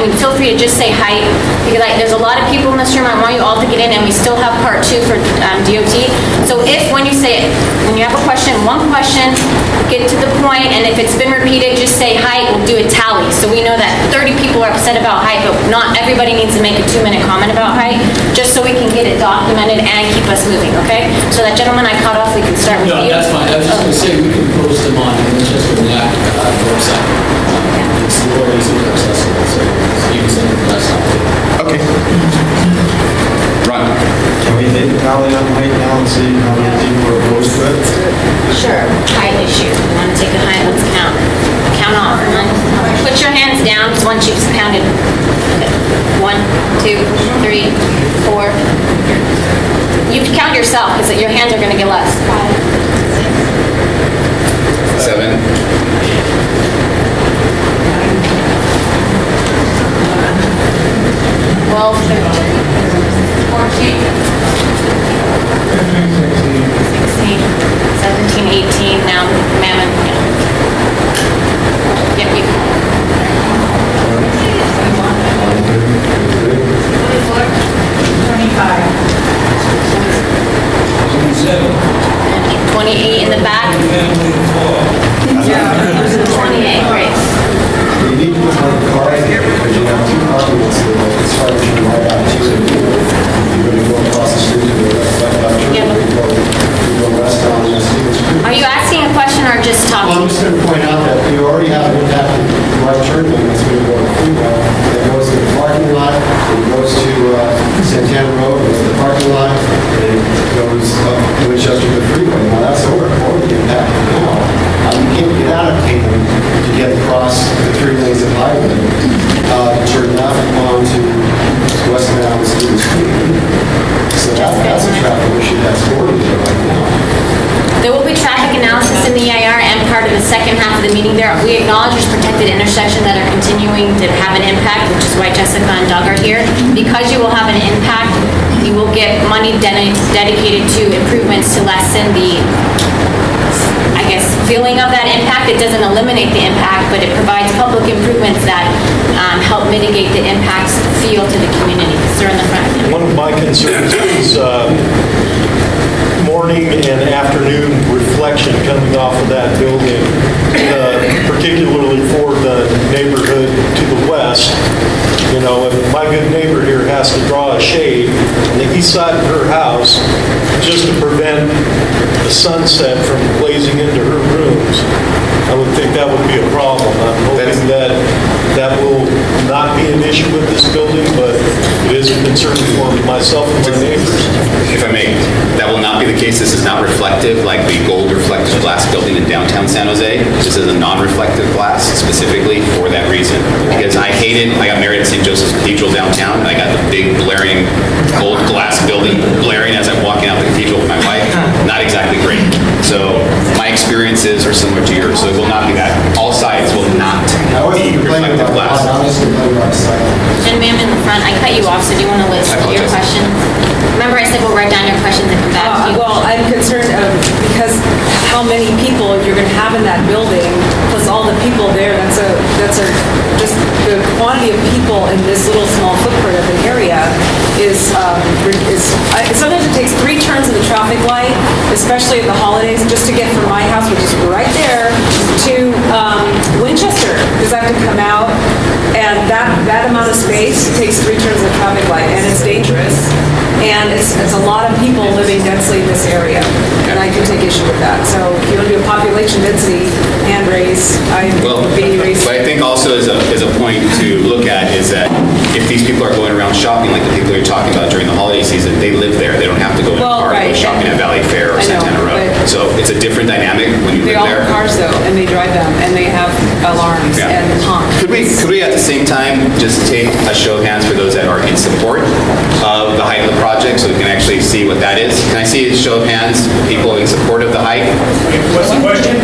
mean, feel free to just say height, because there's a lot of people in this room, I want you all to get in, and we still have part 2 for DOT. So if, when you say it, when you have a question, one question, get to the point, and if it's been repeated, just say height, we'll do a tally. So we know that 30 people are upset about height, but not everybody needs to make a 2-minute comment about height, just so we can get it documented and keep us moving, okay? So that gentleman I cut off, we can start with you. No, that's fine. I was just going to say, we can post them on Winchester and the website. It's the more easily accessible, so you can send it to us. Okay. Ron. Can we take a tally on height now and see how many people are opposed to it? Sure, height issue. You want to take a height, let's count. Count off. Put your hands down, because once you've counted, 1, 2, 3, 4. You have to count yourself, because your hands are going to get less. 7. 12, 13, 14, 16, 17, 18, now Mammon. Yep, you. 28 in the back. Yeah. 28, great. You need to put more cars here because you have 2 parking lots there. It's hard to ride out to. You're going to go across the street to the left. Yeah. You go west down the street. Are you asking a question or just Well, I'm talking? just going to point out that you already have an impact on the right turn lane that's going to go to the freeway. It goes to the parking lot, it goes to Santana Road, it goes to the parking lot, and it goes up Winchester to the freeway. Now, that's already impacted now. You can't get out of Caitlin to get across the 3 lanes of highway, turn traffic onto West Mountain Student Street. So that's a traffic issue that's already there right now. There will be traffic analysis in the EIR and part of the second half of the meeting there. We acknowledge there's protected intersections that are continuing to have an impact, which is why Jessica and Doug are here. Because you will have an impact, you will get money dedicated to improvements to lessen the, I guess, feeling of that impact. It doesn't eliminate the impact, but it provides public improvements that help mitigate the impacts feel to the community. Sir, in the front. One of my concerns is morning and afternoon reflection coming off of that building, particularly for the neighborhood to the west. You know, if my good neighbor here has to draw a shade on the east side of her house just to prevent the sunset from blazing into her rooms, I would think that would be a problem. I'm hoping that that will not be an issue with this building, but it is a concern for myself and my neighbors. If I may, that will not be the case. This is not reflective like the gold reflective glass building in downtown San Jose. This is a non-reflective glass specifically for that reason. Because I hated, I got married at St. Joseph's Cathedral downtown, and I got the big blaring gold glass building blaring as I'm walking out the cathedral with my wife. Not exactly great. So my experiences are similar to yours, so it will not be that. All sides will not be reflective glass. And ma'am in the front, I cut you off, so do you want to list your apologize. questions? Remember I said we'll write down your questions and come back to you. Well, I'm concerned because how many people you're going to have in that building, plus all the people there, that's just the quantity of people in this little small footprint of an area is sometimes it takes 3 turns of the traffic light, especially at the holidays, just to get from my house, which is right there, to Winchester, because I have to come out, and that amount of space takes 3 turns of the traffic light, and it's dangerous. And it's a lot of people living densely in this area, and I can take issue with that. So if you want to do a population density hand raise, I would be raising. But I think also as a point to look at is that if these people are going around shopping, like the people you're talking about during the holiday season, they live there. They don't have to go in a car and go shopping at Valley Fair or Santana Road. So it's a different dynamic when you They live all there. have cars though, and they drive them, and they have alarms Yeah. and honk. Could we at the same time just take a show of hands for those that are in support of the height of the project so we can actually see what that is? Can I see a show of hands, people in support of the height? What's the question?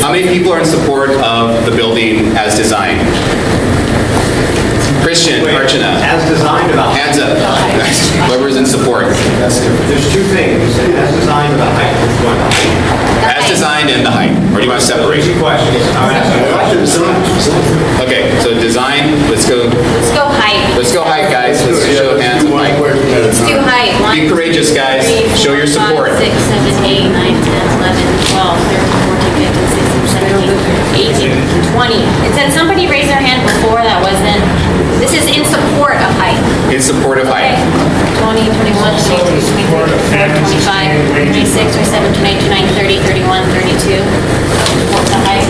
How many people are in support of the building as designed? Christian, Archana. As designed or the height? Hands up. Whoever's in support. There's 2 things. As designed or the height. Which one? As designed and the height. Or do you want to separate? 2 questions. I'm asking the Okay, so design, let's go height, guys. Let's show hands of height. Let's do height. Be courageous, guys. Show your support. 5, 6, 7, 8, 9, 10, 11, 12, 13, 14, 15, 16, 17, 18, 20. It said somebody raised their hand before that wasn't. This is in support of height. In support of Okay. height. 20, 21, 22, 23, 24, 25, 26, 27, 28, 29, 30, 31, 32. Support the height.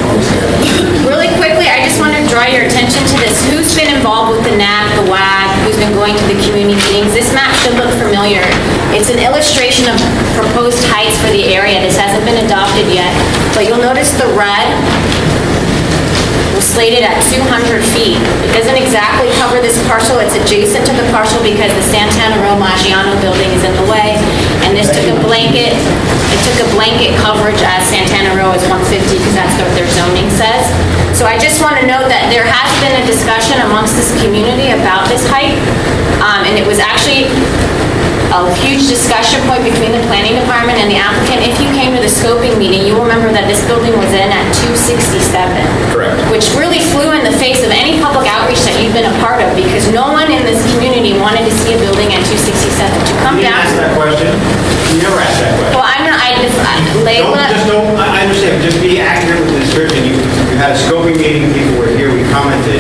Really quickly, I just want to draw your attention to this. Who's been involved with the NAC, the WAG, who's been going to the community meetings? This map should look familiar. It's an illustration of proposed heights for the area. This hasn't been adopted yet, but you'll notice the red was slated at 200 feet. It doesn't exactly cover this parcel. It's adjacent to the parcel because the Santana Row Maggiano building is in the way, and this took a blanket, it took a blanket coverage as Santana Row is 150 because that's what their zoning says. So I just want to note that there has been a discussion amongst this community about this height, and it was actually a huge discussion point between the planning department and the applicant. If you came to the scoping meeting, you will remember that this building was in at 267. Correct. Which really flew in the face of any public outreach that you've been a part of, because no one in this community wanted to see a building at 267. To come You didn't down. ask that question. You never asked that question. Well, I'm not, Don't, I understand, just be accurate with the description. You had a scoping meeting, people were here, we commented,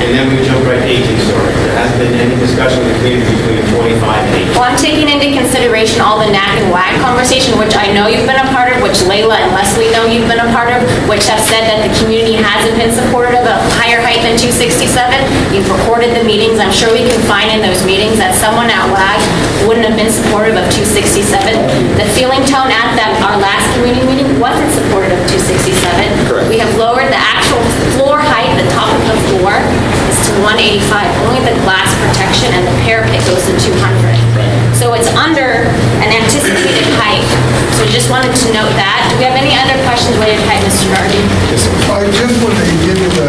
and then we jumped right to 18 stories. There hasn't been any discussion with the community between 25 and 18. Well, I'm taking into consideration all the NAC and WAG conversation, which I know you've been a part of, which Layla and Leslie know you've been a part of, which have said that the community hasn't been supportive of higher height than 267. You've recorded the meetings. I'm sure we can find in those meetings that someone at WAG wouldn't have been supportive of 267. The feeling tone at our last community meeting wasn't supportive of 267. Correct. We have lowered the actual floor height, the top of the floor is to 185. Only the glass protection and the parapet goes to 200. So it's under an anticipated height. So just wanted to note that. Do we have any other questions related to height, Mr. Nardi? I just want to give you the